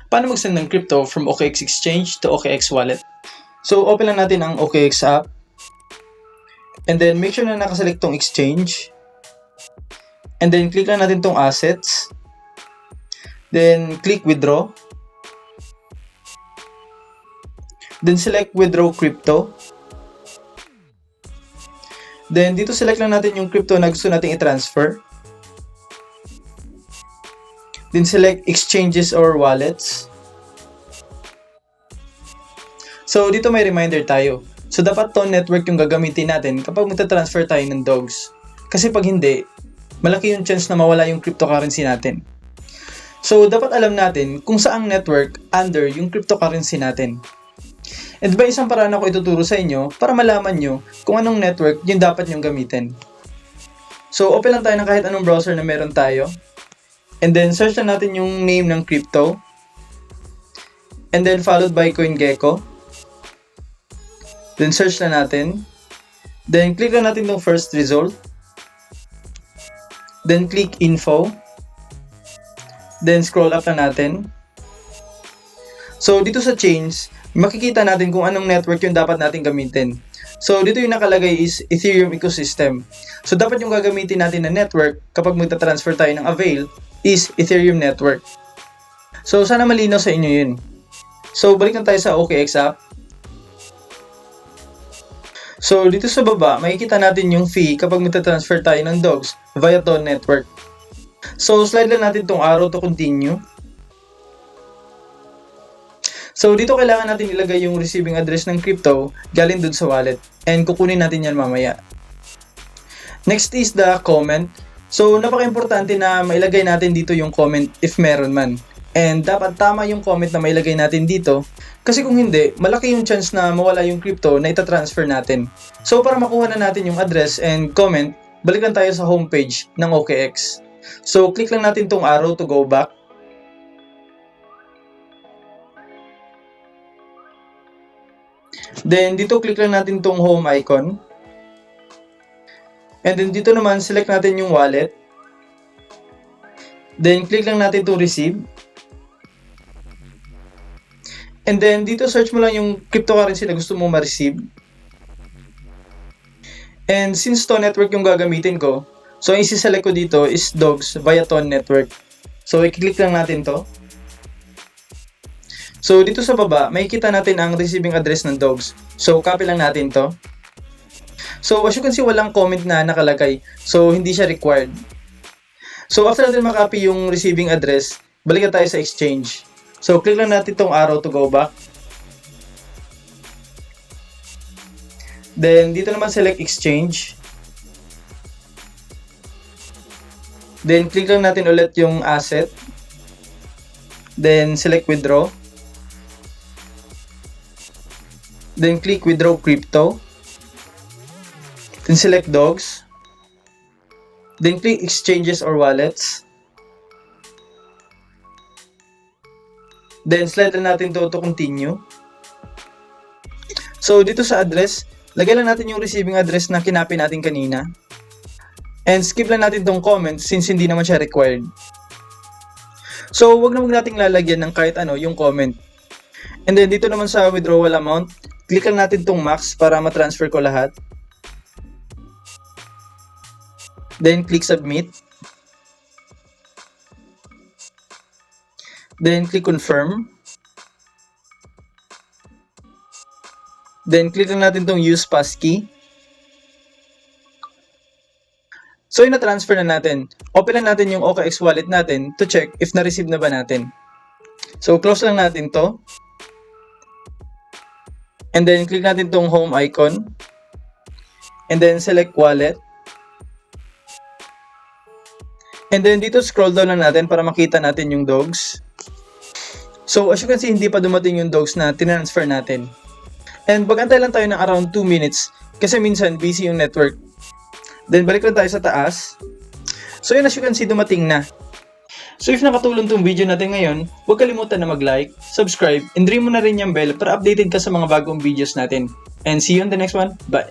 Paano mag-send ng crypto from OKX Exchange to OKX Wallet? So, open lang natin ang OKX app. And then, make sure na nakaselect tong exchange. And then, click lang natin tong assets. Then, click withdraw. Then, select withdraw crypto. Then, dito select lang natin yung crypto na gusto nating i-transfer. Then, select exchanges or wallets. So, dito may reminder tayo. So, dapat to network yung gagamitin natin kapag magta-transfer tayo ng dogs. Kasi pag hindi, malaki yung chance na mawala yung cryptocurrency natin. So, dapat alam natin kung saang network under yung cryptocurrency natin. And by isang paraan ako ituturo sa inyo para malaman nyo kung anong network yung dapat nyong gamitin. So, open lang tayo ng kahit anong browser na meron tayo. And then, search lang natin yung name ng crypto. And then, followed by CoinGecko. Then, search lang natin. Then, click lang natin yung first result. Then, click info. Then, scroll up lang natin. So, dito sa chains, makikita natin kung anong network yung dapat natin gamitin. So, dito yung nakalagay is Ethereum ecosystem. So, dapat yung gagamitin natin na network kapag magta-transfer tayo ng avail is Ethereum network. So, sana malinaw sa inyo yun. So, balik na tayo sa OKX app. So, dito sa baba, makikita natin yung fee kapag magta-transfer tayo ng dogs via Ton network. So, slide lang natin tong arrow to continue. So, dito kailangan natin ilagay yung receiving address ng crypto galing dun sa wallet. And kukunin natin yan mamaya. Next is the comment. So, napaka-importante na mailagay natin dito yung comment if meron man. And dapat tama yung comment na mailagay natin dito. Kasi kung hindi, malaki yung chance na mawala yung crypto na ita-transfer natin. So, para makuha na natin yung address and comment, balikan tayo sa homepage ng OKX. So, click lang natin tong arrow to go back. Then, dito click lang natin tong home icon. And then, dito naman, select natin yung wallet. Then, click lang natin tong receive. And then, dito search mo lang yung cryptocurrency na gusto mo ma-receive. And since Ton network yung gagamitin ko, so ang isi-select ko dito is dogs via Ton network. So, i-click lang natin to. So, dito sa baba, makikita natin ang receiving address ng dogs. So, copy lang natin to. So, as you can see, walang comment na nakalagay. So, hindi siya required. So, after natin makopy yung receiving address, balikan tayo sa exchange. So, click lang natin itong arrow to go back. Then, dito naman select exchange. Then, click lang natin ulit yung asset. Then, select withdraw. Then, click withdraw crypto. Then, select dogs. Then, click exchanges or wallets. Then, slide lang natin to continue. So, dito sa address, lagay lang natin yung receiving address na kinopy natin kanina. And skip lang natin tong comment since hindi naman siya required. So, wag nating lalagyan ng kahit ano yung comment. And then, dito naman sa withdrawal amount, click lang natin tong max para ma-transfer ko lahat. Then, click submit. Then, click confirm. Then, click lang natin tong use passkey. So, yun na-transfer na natin. Open lang natin yung OKX wallet natin to check if na-receive na ba natin. So, close lang natin to. And then, click natin tong home icon. And then, select wallet. And then, dito scroll down lang natin para makita natin yung dogs. So, as you can see, hindi pa dumating yung dogs na tinransfer natin. And mag-antay lang tayo ng around 2 minutes kasi minsan busy yung network. Then, balik lang tayo sa taas. So, yun, as you can see, dumating na. So, if nakatulong tong video natin ngayon, huwag kalimutan na mag-like, subscribe, and ring mo na rin yung bell para updated ka sa mga bagong videos natin. And see you on the next one. Bye!